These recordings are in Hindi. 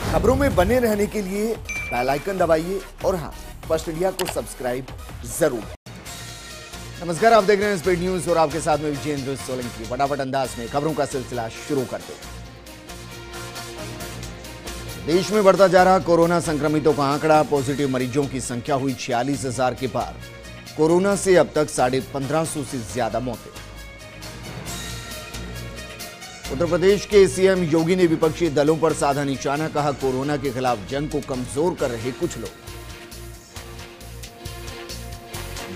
खबरों में बने रहने के लिए बेल आइकन दबाइए और हाँ, फर्स्ट इंडिया को सब्सक्राइब जरूर। नमस्कार, आप देख रहे हैं स्पीड न्यूज और आपके साथ में विजेंद्र सोलंकी। फटाफट अंदाज में खबरों का सिलसिला शुरू करते हैं। देश में बढ़ता जा रहा कोरोना संक्रमितों का आंकड़ा, पॉजिटिव मरीजों की संख्या हुई 46,000 के पार। कोरोना से अब तक 1550 से ज्यादा मौतें। उत्तर प्रदेश के सीएम योगी ने विपक्षी दलों पर साधा निशाना, कहा कोरोना के खिलाफ जंग को कमजोर कर रहे कुछ लोग।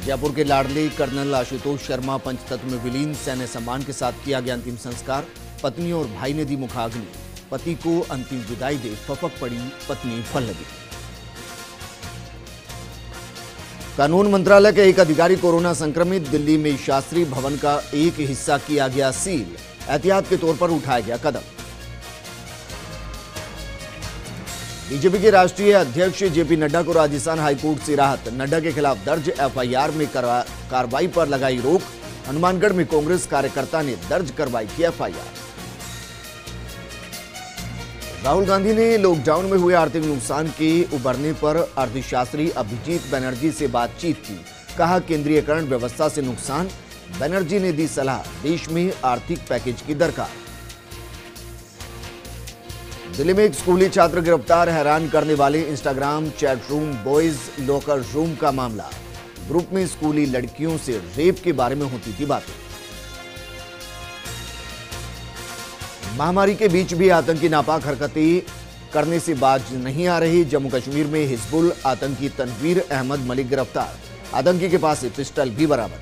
जयपुर के लाडले कर्नल आशुतोष शर्मा पंचतत्व में विलीन, सैन्य सम्मान के साथ किया गया अंतिम संस्कार। पत्नी और भाई ने दी मुखाग्नि, पति को अंतिम विदाई दे फपक पड़ी पत्नी पल्लवी। कानून मंत्रालय के एक अधिकारी कोरोना संक्रमित, दिल्ली में शास्त्री भवन का एक हिस्सा किया गया सील, एहतियात के तौर पर उठाया गया कदम। बीजेपी के राष्ट्रीय अध्यक्ष जेपी नड्डा को राजस्थान हाईकोर्ट से राहत, नड्डा के खिलाफ दर्ज एफआईआर में कार्रवाई पर लगाई रोक। हनुमानगढ़ में कांग्रेस कार्यकर्ता ने दर्ज करवाई की एफआईआर। राहुल गांधी ने लॉकडाउन में हुए आर्थिक नुकसान के उभरने पर अर्थशास्त्री अभिजीत बनर्जी से बातचीत की, कहा केंद्रीयकरण व्यवस्था से नुकसान। बनर्जी ने दी सलाह, देश में आर्थिक पैकेज की दरकार। दिल्ली में एक स्कूली छात्र गिरफ्तार, हैरान करने वाले Instagram chat room boys locker room का मामला। ग्रुप में स्कूली लड़कियों से रेप के बारे में होती थी बातें। महामारी के बीच भी आतंकी नापाक हरकतें करने से बाज नहीं आ रही। जम्मू कश्मीर में हिजबुल आतंकी तनवीर अहमद मलिक गिरफ्तार, आतंकी के पास से पिस्टल भी बरामद।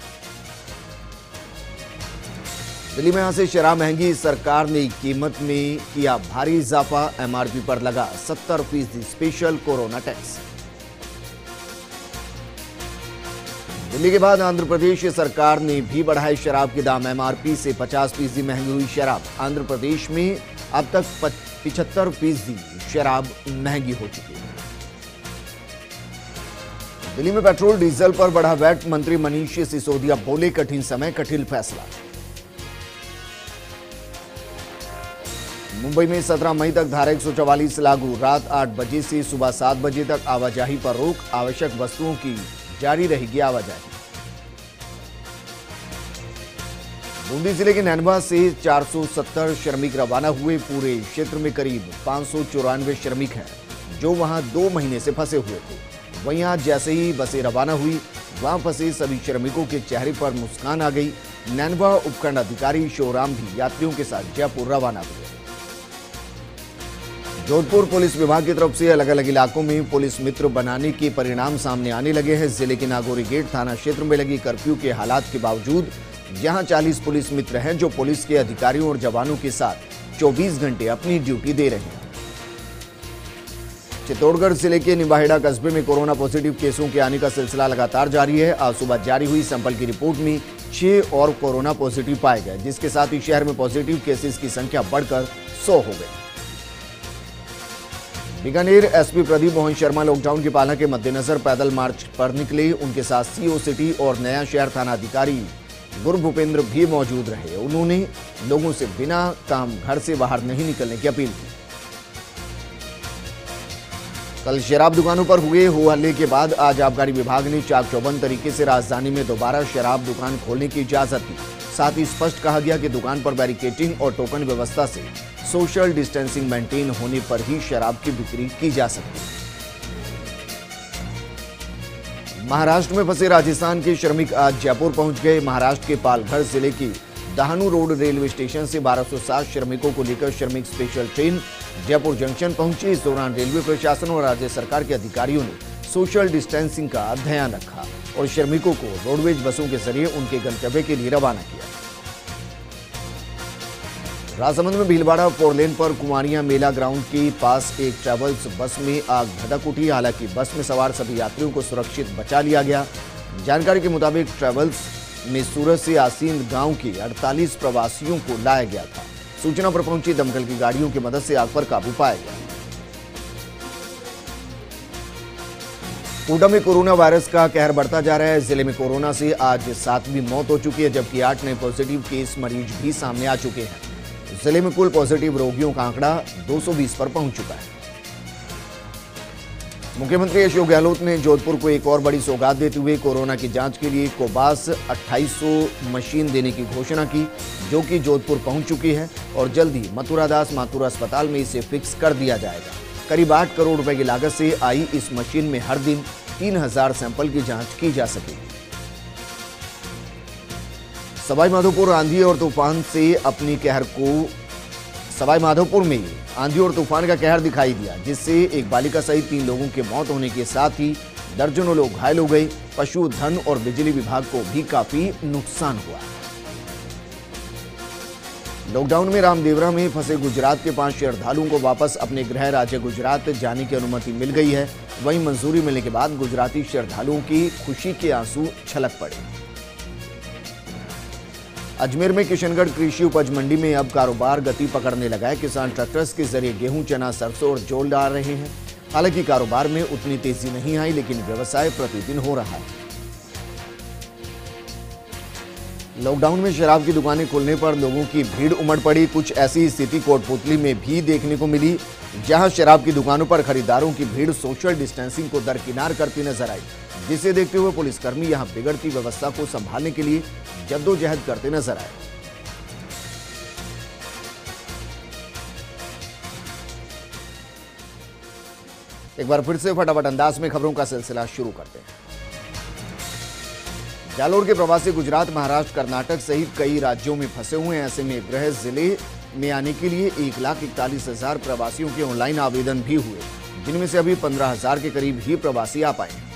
दिल्ली में यहां से शराब महंगी, सरकार ने कीमत में किया भारी इजाफा, एमआरपी पर लगा 70% स्पेशल कोरोना टैक्स। दिल्ली के बाद आंध्र प्रदेश सरकार ने भी बढ़ाए शराब के दाम, एमआरपी से 50% महंगी हुई शराब। आंध्र प्रदेश में अब तक 75% शराब महंगी हो चुकी है। दिल्ली में पेट्रोल डीजल पर बढ़ा वैट, मंत्री मनीष सिसोदिया बोले कठिन समय कठिन फैसला। मुंबई में 17 मई तक धारा 144 लागू, रात 8 बजे से सुबह 7 बजे तक आवाजाही पर रोक, आवश्यक वस्तुओं की जारी रहेगी आवाजाही। बूंदी जिले के नैनवा से 470 श्रमिक रवाना हुए, पूरे क्षेत्र में करीब 594 श्रमिक हैं जो वहां 2 महीने से फंसे हुए थे। वहीं आज जैसे ही बसें रवाना हुई, वहां फंसे सभी श्रमिकों के चेहरे पर मुस्कान आ गई। नैनवा उपखंड अधिकारी शिवराम भी यात्रियों के साथ जयपुर रवाना हुए। जोधपुर पुलिस विभाग की तरफ से अलग अलग इलाकों में पुलिस मित्र बनाने के परिणाम सामने आने लगे हैं। जिले के नागौरी गेट थाना क्षेत्र में लगी कर्फ्यू के हालात के बावजूद यहां 40 पुलिस मित्र हैं जो पुलिस के अधिकारियों और जवानों के साथ 24 घंटे अपनी ड्यूटी दे रहे हैं। चित्तौड़गढ़ जिले के निम्बाहेड़ा कस्बे में कोरोना पॉजिटिव केसों के आने का सिलसिला लगातार जारी है। आज सुबह जारी हुई सैंपल की रिपोर्ट में 6 और कोरोना पॉजिटिव पाए गए, जिसके साथ ही शहर में पॉजिटिव केसेस की संख्या बढ़कर 100 हो गई। बीकानेर एसपी प्रदीप मोहन शर्मा लॉकडाउन की पालना के मद्देनजर पैदल मार्च पर निकले। उनके साथ सीओ सिटी और नया शहर थाना अधिकारी गुरु भूपेंद्र भी मौजूद रहे। उन्होंने लोगों से बिना काम घर से बाहर नहीं निकलने की अपील की। कल शराब दुकानों पर हुए हो हल्ले के बाद आज आबकारी विभाग ने चाक चौबंद तरीके से राजधानी में दोबारा शराब दुकान खोलने की इजाजत दी। साथ ही स्पष्ट कहा गया कि दुकान पर बैरिकेडिंग और टोकन व्यवस्था से सोशल डिस्टेंसिंग मेंटेन होने पर ही शराब की बिक्री की जा सकती है। महाराष्ट्र में फंसे राजस्थान के श्रमिक आज जयपुर पहुंच गए। महाराष्ट्र के पालघर जिले की दहानू रोड रेलवे स्टेशन से 1260 श्रमिकों को लेकर श्रमिक स्पेशल ट्रेन जयपुर जंक्शन पहुंची। इस दौरान रेलवे प्रशासन और राज्य सरकार के अधिकारियों ने सोशल डिस्टेंसिंग का ध्यान रखा और श्रमिकों को रोडवेज बसों के जरिए उनके गंतव्य के लिए रवाना किया। राजसमंद में भीलवाड़ा 4 लेन पर कुमारियां मेला ग्राउंड के पास एक ट्रैवल्स बस में आग भड़क उठी। हालांकि बस में सवार सभी यात्रियों को सुरक्षित बचा लिया गया। जानकारी के मुताबिक ट्रैवल्स में सूरत से आसीन गांव के 48 प्रवासियों को लाया गया था। सूचना पर पहुंची दमकल की गाड़ियों की मदद से आग पर काबू पाया गया। कोटा में कोरोना वायरस का कहर बढ़ता जा रहा है। जिले में कोरोना से आज 7वीं मौत हो चुकी है, जबकि 8 नए पॉजिटिव केस मरीज भी सामने आ चुके हैं। जिले में कुल पॉजिटिव रोगियों का आंकड़ा 220 पर पहुंच चुका है। मुख्यमंत्री अशोक गहलोत ने जोधपुर को एक और बड़ी सौगात देते हुए कोरोना की जांच के लिए कोबास 2800 मशीन देने की घोषणा की, जो कि जोधपुर पहुंच चुकी है और जल्द ही मथुरादास माथुर अस्पताल में इसे फिक्स कर दिया जाएगा। करीब 8 करोड़ रुपए की लागत से आई इस मशीन में हर दिन 3000 सैंपल की जांच की जा सकेगी। सवाईमाधोपुर आंधी और तूफान से अपनी कहर को सवाईमाधोपुर में आंधी और तूफान का कहर दिखाई दिया, जिससे एक बालिका सहित 3 लोगों की मौत होने के साथ ही दर्जनों लोग घायल हो गए। पशुधन और बिजली विभाग को भी काफी नुकसान हुआ। लॉकडाउन में रामदेवरा में फंसे गुजरात के 5 श्रद्धालुओं को वापस अपने गृह राज्य गुजरात जाने की अनुमति मिल गई है। वहीं मंजूरी मिलने के बाद गुजराती श्रद्धालुओं की खुशी के आंसू छलक पड़े। अजमेर में किशनगढ़ कृषि उपज मंडी में अब कारोबार गति पकड़ने लगा है। किसान ट्रैक्टर्स के जरिए गेहूं, चना, सरसों और जौल डाल रहे हैं। हालांकि कारोबार में उतनी तेजी नहीं आई, लेकिन व्यवसाय प्रतिदिन हो रहा है। लॉकडाउन में शराब की दुकानें खुलने पर लोगों की भीड़ उमड़ पड़ी। कुछ ऐसी स्थिति कोटपुतली में भी देखने को मिली, जहां शराब की दुकानों पर खरीदारों की भीड़ सोशल डिस्टेंसिंग को दरकिनार करती नजर आई, जिसे देखते हुए पुलिसकर्मी यहां बिगड़ती व्यवस्था को संभालने के लिए जद्दोजहद करते नजर आए। एक बार फिर से फटाफट अंदाज में खबरों का सिलसिला शुरू करते हैं। जालोर के प्रवासी गुजरात, महाराष्ट्र, कर्नाटक सहित कई राज्यों में फंसे हुए हैं। ऐसे में गृह जिले में आने के लिए 1,41,000 प्रवासियों के ऑनलाइन आवेदन भी हुए, जिनमें से अभी 15,000 के करीब ही प्रवासी आ पाए हैं।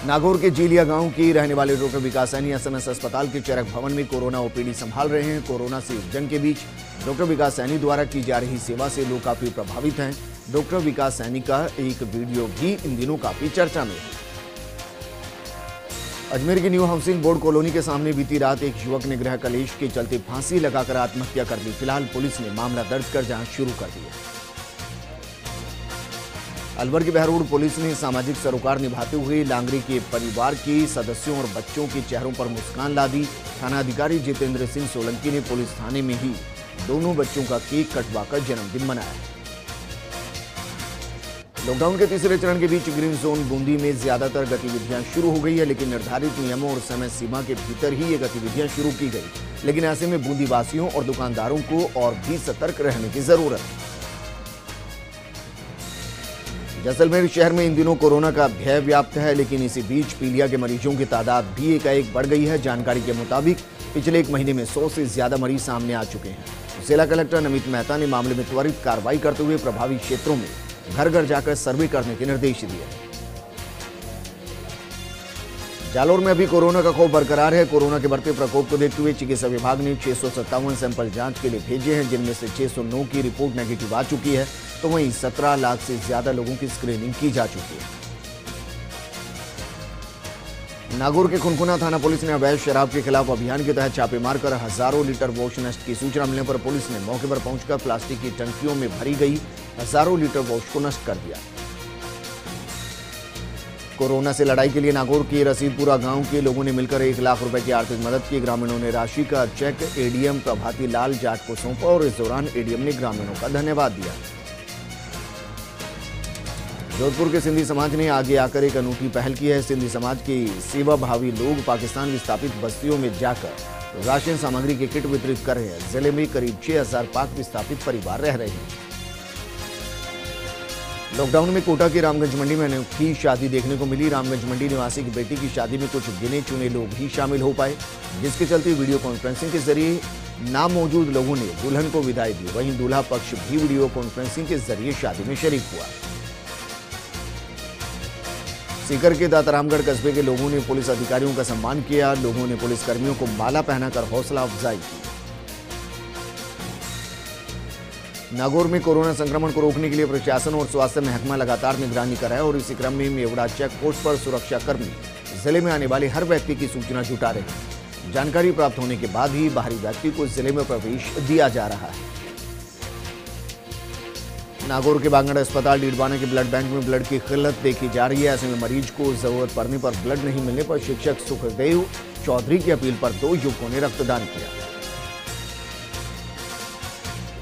नागौर के जीलिया गांव की रहने वाले डॉक्टर विकास सैनी एसएमएस अस्पताल के चरक भवन में कोरोना ओपीडी संभाल रहे हैं। कोरोना से जंग के बीच डॉक्टर विकास सैनी द्वारा की जा रही सेवा से लोग काफी प्रभावित हैं। डॉक्टर विकास सैनी का एक वीडियो भी इन दिनों काफी चर्चा में है। अजमेर की न्यू हाउसिंग बोर्ड कॉलोनी के सामने बीती रात एक युवक ने गृह कलेश के चलते फांसी लगाकर आत्महत्या कर ली। फिलहाल पुलिस ने मामला दर्ज कर जांच शुरू कर दी है। अलवर की बहरोड पुलिस ने सामाजिक सरोकार निभाते हुए लांगरी के परिवार के सदस्यों और बच्चों के चेहरों पर मुस्कान ला दी। थाना अधिकारी जितेंद्र सिंह सोलंकी ने पुलिस थाने में ही दोनों बच्चों का केक कटवाकर जन्मदिन मनाया। लॉकडाउन के तीसरे चरण के बीच ग्रीन जोन बूंदी में ज्यादातर गतिविधियां शुरू हो गई है, लेकिन निर्धारित नियमों और समय सीमा के भीतर ही ये गतिविधियां शुरू की गई। लेकिन ऐसे में बूंदी वासियों और दुकानदारों को और भी सतर्क रहने की जरूरत है। जैसलमेर शहर में इन दिनों कोरोना का भय व्याप्त है, लेकिन इसी बीच पीलिया के मरीजों की तादाद भी एकाएक बढ़ गई है। जानकारी के मुताबिक पिछले 1 महीने में 100 से ज्यादा मरीज सामने आ चुके हैं। जिला कलेक्टर नमित मेहता ने मामले में त्वरित कार्रवाई करते हुए प्रभावित क्षेत्रों में घर घर जाकर सर्वे करने के निर्देश दिए। जालोर में अभी कोरोना का खौफ बरकरार है। कोरोना के बढ़ते प्रकोप को देखते हुए चिकित्सा विभाग ने 657 सैंपल जांच के लिए भेजे हैं, जिनमें से 609 की रिपोर्ट नेगेटिव आ चुकी है, तो वहीं 17 लाख से ज्यादा लोगों की स्क्रीनिंग की जा चुकी है। नागौर के खुनखुना थाना पुलिस ने अवैध शराब के खिलाफ अभियान के तहत छापे मारकर हजारों लीटर वॉश नष्ट की। सूचना मिलने पर पुलिस ने मौके पर पहुंचकर प्लास्टिक की टंकियों में भरी गई हजारों लीटर वॉश को नष्ट कर दिया। कोरोना से लड़ाई के लिए नागौर के रसीदपुरा गांव के लोगों ने मिलकर 1 लाख रुपए की आर्थिक मदद की। ग्रामीणों ने राशि का चेक एडीएम प्रभाती लाल जाट को सौंपा और इस दौरान एडीएम ने ग्रामीणों का धन्यवाद दिया। जोधपुर के सिंधी समाज ने आगे आकर एक अनूठी पहल की है। सिंधी समाज के सेवाभावी लोग पाकिस्तान विस्थापित बस्तियों में जाकर राशन सामग्री के किट वितरित कर रहे हैं। जिले में करीब 6000 पाक विस्थापित परिवार रह रहे हैं। लॉकडाउन में कोटा की रामगंज मंडी में अनोखी शादी देखने को मिली। रामगंज मंडी निवासी की बेटी की शादी में कुछ गिने चुने लोग ही शामिल हो पाए, जिसके चलते वीडियो कॉन्फ्रेंसिंग के जरिए नाम मौजूद लोगों ने दुल्हन को विदाई दी। वहीं दूल्हा पक्ष भी वीडियो कॉन्फ्रेंसिंग के जरिए शादी में शरीक हुआ। सीकर के दातारामगढ़ कस्बे के लोगों ने पुलिस अधिकारियों का सम्मान किया। लोगों ने पुलिसकर्मियों को माला पहनाकर हौसला अफजाई की। नागौर में कोरोना संक्रमण को रोकने के लिए प्रशासन और स्वास्थ्य महकमा लगातार निगरानी कर रहा है और इसी क्रम में मेवड़ा चेक पोस्ट पर सुरक्षाकर्मी जिले में आने वाले हर व्यक्ति की सूचना जुटा रहे हैं। जानकारी प्राप्त होने के बाद ही बाहरी व्यक्ति को जिले में प्रवेश दिया जा रहा है। नागौर के बांगड़ अस्पताल डीडवाना के ब्लड बैंक में ब्लड की किल्लत देखी जा रही है। ऐसे में मरीज को जरूरत पड़ने पर ब्लड नहीं मिलने पर शिक्षक सुखदेव चौधरी की अपील पर 2 युवकों ने रक्तदान किया।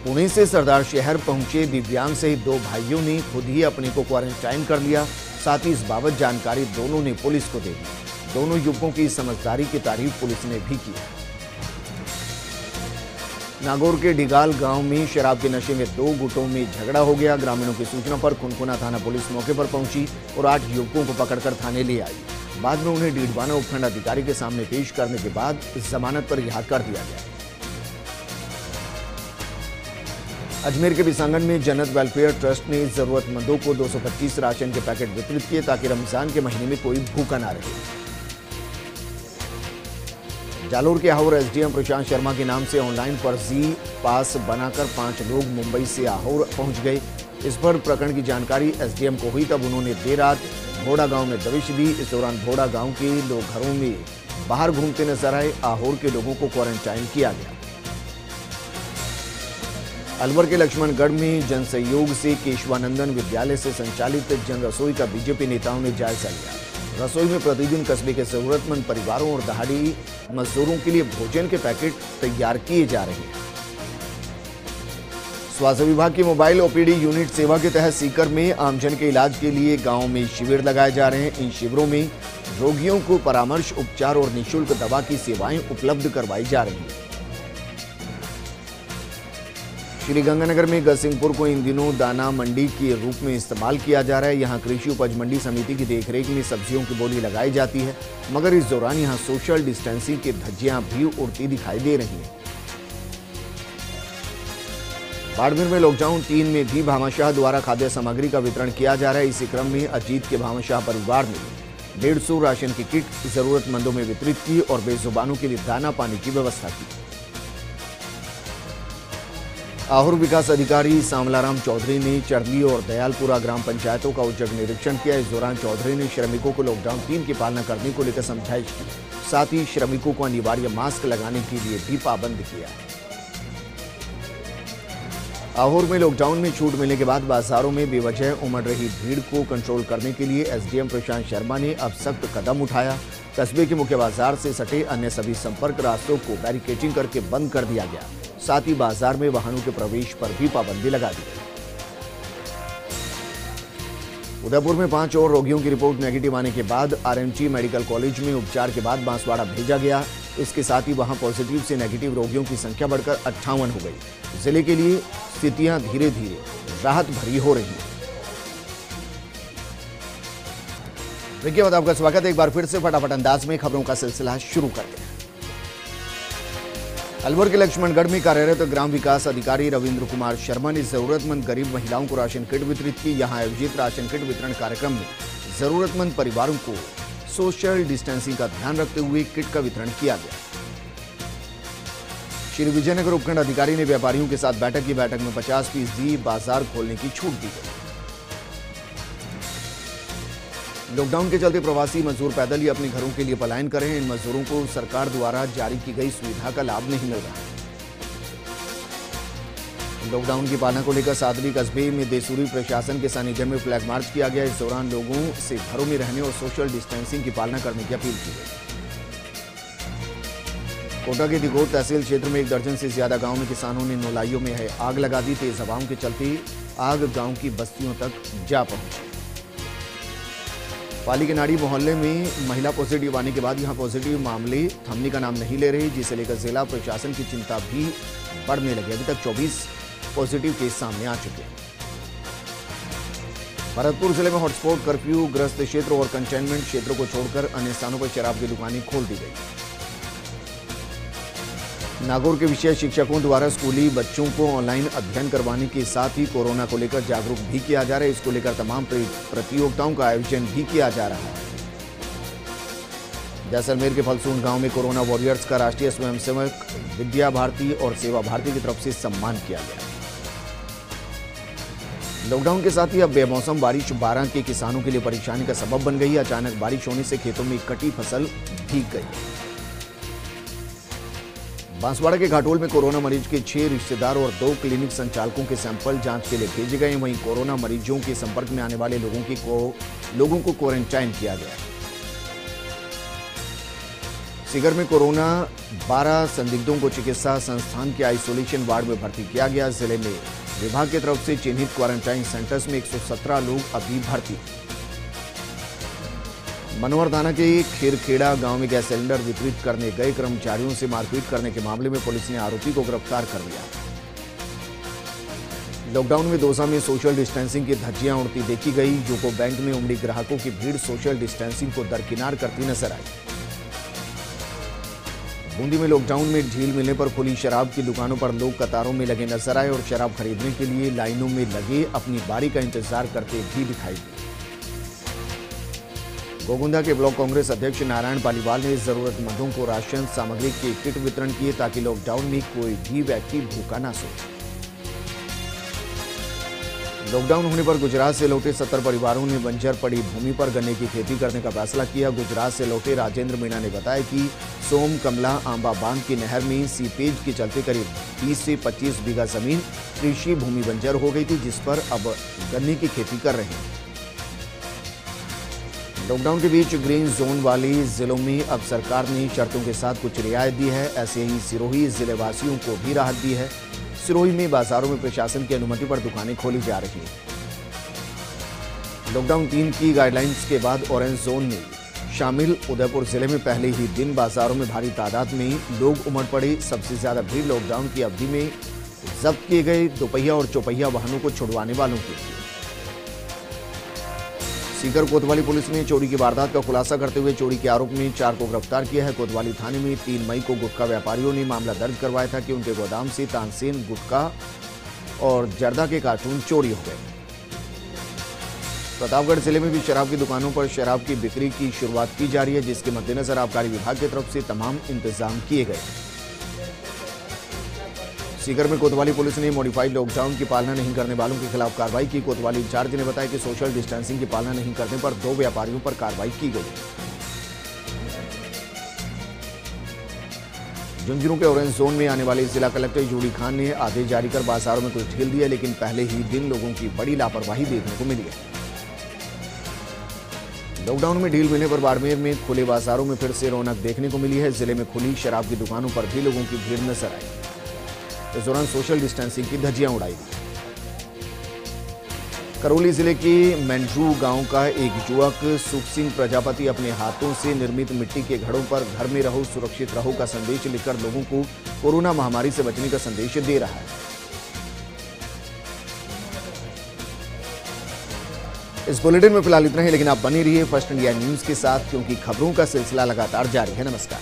पुणे से सरदार शहर पहुंचे दिव्यांग सहित 2 भाइयों ने खुद ही अपने को क्वारंटाइन कर लिया। साथ ही इस बाबत जानकारी दोनों ने पुलिस को दे दी। दोनों युवकों की समझदारी की तारीफ पुलिस ने भी की। नागौर के डिगाल गांव में शराब के नशे में 2 गुटों में झगड़ा हो गया। ग्रामीणों की सूचना पर खुनखुना थाना पुलिस मौके पर पहुंची और 8 युवकों को पकड़कर थाने ले आई। बाद में उन्हें डीडवाना उपखंड अधिकारी के सामने पेश करने के बाद जमानत पर रिहा कर दिया गया। अजमेर के बिसांगन में जन्नत वेलफेयर ट्रस्ट ने जरूरतमंदों को 225 राशन के पैकेट वितरित किए ताकि रमजान के महीने में कोई भूखा ना रहे। जालोर के आहोर एसडीएम प्रशांत शर्मा के नाम से ऑनलाइन फर्जी पास बनाकर 5 लोग मुंबई से आहोर पहुंच गए। इस पर प्रकरण की जानकारी एसडीएम को हुई, तब उन्होंने देर रात भोड़ा गांव में दबिश दी। इस दौरान भोड़ा गांव के लोग घरों में बाहर घूमते नजर आए। आहोर के लोगों को क्वारंटाइन किया गया। अलवर के लक्ष्मणगढ़ में जन सहयोग से केशवानंदन विद्यालय से संचालित जन रसोई का बीजेपी नेताओं ने जायजा लिया। रसोई में प्रतिदिन कस्बे के जरूरतमंद परिवारों और दहाड़ी मजदूरों के लिए भोजन के पैकेट तैयार किए जा रहे हैं। स्वास्थ्य विभाग की मोबाइल ओपीडी यूनिट सेवा के तहत सीकर में आमजन के इलाज के लिए गांव में शिविर लगाए जा रहे हैं। इन शिविरों में रोगियों को परामर्श, उपचार और निःशुल्क दवा की सेवाएं उपलब्ध करवाई जा रही हैं। श्रीगंगानगर में गसिंगपुर को इन दिनों दाना मंडी के रूप में इस्तेमाल किया जा रहा है। यहां कृषि उपज मंडी समिति की देखरेख में सब्जियों की बोली लगाई जाती है, मगर इस दौरान यहां सोशल डिस्टेंसिंग की धज्जियां भी उड़ती दिखाई दे रही हैं। बाड़मेर में लॉकडाउन 3 में भी भामाशाह द्वारा खाद्य सामग्री का वितरण किया जा रहा है। इसी क्रम में अजीत के भामाशाह परिवार ने 150 राशन की किट जरूरतमंदों में वितरित की और बेजुबानों के लिए दाना पानी की व्यवस्था की। आहोर विकास अधिकारी सामलाराम चौधरी ने चरली और दयालपुरा ग्राम पंचायतों का औचक निरीक्षण किया। इस दौरान चौधरी ने श्रमिकों को लॉकडाउन 3 की पालना करने को लेकर समझाइश की। साथ ही श्रमिकों को अनिवार्य मास्क लगाने के लिए भी पाबंद किया। आहोर में लॉकडाउन में छूट मिलने के बाद बाजारों में बेवजह उमड़ रही भीड़ को कंट्रोल करने के लिए एसडीएम प्रशांत शर्मा ने अब सख्त कदम उठाया। कस्बे के मुख्य बाजार से सटे अन्य सभी संपर्क रास्तों को बैरिकेडिंग करके बंद कर दिया गया। साथ ही बाजार में वाहनों के प्रवेश पर भी पाबंदी लगा दी गई। उदयपुर में 5 और रोगियों की रिपोर्ट नेगेटिव आने के बाद आरएमजी मेडिकल कॉलेज में उपचार के बाद बांसवाड़ा भेजा गया। इसके साथ ही वहां पॉजिटिव से नेगेटिव रोगियों की संख्या बढ़कर 58 हो गई। जिले के लिए स्थितियां धीरे धीरे राहत भरी हो रही है। देखिए, आपका स्वागत है एक बार फिर से फटाफट अंदाज में खबरों का सिलसिला शुरू करते हैं। अलवर के लक्ष्मणगढ़ में कार्यरत ग्राम विकास अधिकारी रविंद्र कुमार शर्मा ने जरूरतमंद गरीब महिलाओं को राशन किट वितरित की। यहां आयोजित राशन किट वितरण कार्यक्रम में जरूरतमंद परिवारों को सोशल डिस्टेंसिंग का ध्यान रखते हुए किट का वितरण किया गया। श्री विजयनगर उपखंड अधिकारी ने व्यापारियों के साथ बैठक की। बैठक में 50% बाजार खोलने की छूट दी गई। लॉकडाउन के चलते प्रवासी मजदूर पैदल ही अपने घरों के लिए पलायन कर रहे हैं। इन मजदूरों को सरकार द्वारा जारी की गई सुविधा का लाभ नहीं मिल रहा है। लॉकडाउन की पालना को लेकर सादरी कस्बे में देसूरी प्रशासन के सानिध्य में फ्लैग मार्च किया गया। इस दौरान लोगों से घरों में रहने और सोशल डिस्टेंसिंग की पालना करने की अपील की गई। कोटा के दिगोट तहसील क्षेत्र में 1 दर्जन से ज्यादा गांव में किसानों ने नौलाइयों में आग लगा दी। तेज हवाओं के चलते आग गांव की बस्तियों तक जा पहुंची। पाली के नाड़ी मोहल्ले में महिला पॉजिटिव आने के बाद यहां पॉजिटिव मामले थमने का नाम नहीं ले रहे, जिसे लेकर जिला प्रशासन की चिंता भी बढ़ने लगी। अभी तक 24 पॉजिटिव केस सामने आ चुके हैं। भरतपुर जिले में हॉटस्पॉट, कर्फ्यू ग्रस्त क्षेत्र और कंटेनमेंट क्षेत्रों को छोड़कर अन्य स्थानों पर शराब की दुकानें खोल दी गई। नागौर के विषय शिक्षकों द्वारा स्कूली बच्चों को ऑनलाइन अध्ययन करवाने के साथ ही कोरोना को लेकर जागरूक भी किया जा रहा है। इसको लेकर तमाम प्रतियोगिताओं का आयोजन भी किया जा रहा है। जैसलमेर के फलसून गांव में कोरोना वॉरियर्स का राष्ट्रीय स्वयंसेवक विद्या भारती और सेवा भारती की तरफ से सम्मान किया गया। लॉकडाउन के साथ ही अब बेमौसम बारिश 12 के किसानों के लिए परेशानी का सबब बन गई। अचानक बारिश होने से खेतों में कटी फसल भीग गई। बांसवाड़ा के घाटोल में कोरोना मरीज के 6 रिश्तेदार और 2 क्लिनिक संचालकों के सैंपल जांच के लिए भेजे गए। वहीं कोरोना मरीजों के संपर्क में आने वाले लोगों को क्वारंटाइन किया गया। सीकर में कोरोना 12 संदिग्धों को चिकित्सा संस्थान के आइसोलेशन वार्ड में भर्ती किया गया। जिले में विभाग की तरफ से चिन्हित क्वारंटाइन सेंटर्स में 117 लोग अभी भर्ती। मनोहर थाना के खीरखेड़ा गांव में गैस सिलेंडर वितरित करने गए कर्मचारियों से मारपीट करने के मामले में पुलिस ने आरोपी को गिरफ्तार कर लिया। लॉकडाउन में दौसा में सोशल डिस्टेंसिंग की धज्जियां उड़ती देखी गई। यूको बैंक में उमड़ी ग्राहकों की भीड़ सोशल डिस्टेंसिंग को दरकिनार करती नजर आई। बूंदी में लॉकडाउन में ढील मिलने पर खुली शराब की दुकानों पर लोग कतारों में लगे नजर आए और शराब खरीदने के लिए लाइनों में लगे अपनी बारी का इंतजार करते भी दिखाई दिए। गोगुंदा के ब्लॉक कांग्रेस अध्यक्ष नारायण पालीवाल ने जरूरतमंदों को राशन सामग्री के किट वितरण किए ताकि लॉकडाउन में कोई भी व्यक्ति भूखा ना सोए। लॉकडाउन होने पर गुजरात से लौटे 70 परिवारों ने बंजर पड़ी भूमि पर गन्ने की खेती करने का फैसला किया। गुजरात से लौटे राजेंद्र मीणा ने बताया कि सोम कमला आंबा बांध की नहर में सीपेज के चलते करीब 20 से 25 बीघा जमीन कृषि भूमि बंजर हो गई थी, जिस पर अब गन्ने की खेती कर रहे हैं। लॉकडाउन के बीच ग्रीन जोन वाली जिलों में अब सरकार ने शर्तों के साथ कुछ रियायत दी है। ऐसे ही सिरोही जिले वासियों को भी राहत दी है। सिरोही में बाजारों में प्रशासन की अनुमति पर दुकानें खोली जा रही हैं। लॉकडाउन 3 की गाइडलाइंस के बाद ऑरेंज जोन में शामिल उदयपुर जिले में पहले ही दिन बाजारों में भारी तादाद में लोग उमड़ पड़े। सबसे ज्यादा भीड़ लॉकडाउन की अवधि में जब्त किए गए दोपहिया और चौपहिया वाहनों को छुड़वाने वालों की। सीकर कोतवाली पुलिस ने चोरी की वारदात का खुलासा करते हुए चोरी के आरोप में 4 को गिरफ्तार किया है। कोतवाली थाने में 3 मई को गुटखा व्यापारियों ने मामला दर्ज करवाया था कि उनके गोदाम से तानसेन गुटखा और जर्दा के कार्टून चोरी हो गए। प्रतापगढ़ जिले में भी शराब की दुकानों पर शराब की बिक्री की शुरुआत की जा रही है, जिसके मद्देनजर आबकारी विभाग की तरफ से तमाम इंतजाम किए गए। सीकर में कोतवाली पुलिस ने मॉडिफाइड लॉकडाउन की पालना नहीं करने वालों के खिलाफ कार्रवाई की। कोतवाली इंचार्ज ने बताया कि सोशल डिस्टेंसिंग की पालना नहीं करने पर 2 व्यापारियों पर कार्रवाई की गई। झुंझुनू के ऑरेंज जोन में आने वाले जिला कलेक्टर यूडी खान ने आदेश जारी कर बाजारों में कुछ ढील दिया, लेकिन पहले ही दिन लोगों की बड़ी लापरवाही देखने को मिली है। लॉकडाउन में ढील मिलने पर बाड़मेर में खुले बाजारों में फिर से रौनक देखने को मिली है। जिले में खुली शराब की दुकानों पर भी लोगों की भीड़ नजर आई। इस दौरान सोशल डिस्टेंसिंग की धज्जियां उड़ाई गई। करौली जिले के मेंड्रू गांव का एक युवक सुख सिंह प्रजापति अपने हाथों से निर्मित मिट्टी के घड़ों पर घर में रहो सुरक्षित रहो का संदेश लिखकर लोगों को कोरोना महामारी से बचने का संदेश दे रहा है। इस बुलेटिन में फिलहाल इतना ही, लेकिन आप बने रहिए फर्स्ट इंडिया न्यूज के साथ, क्योंकि खबरों का सिलसिला लगातार जारी है। नमस्कार।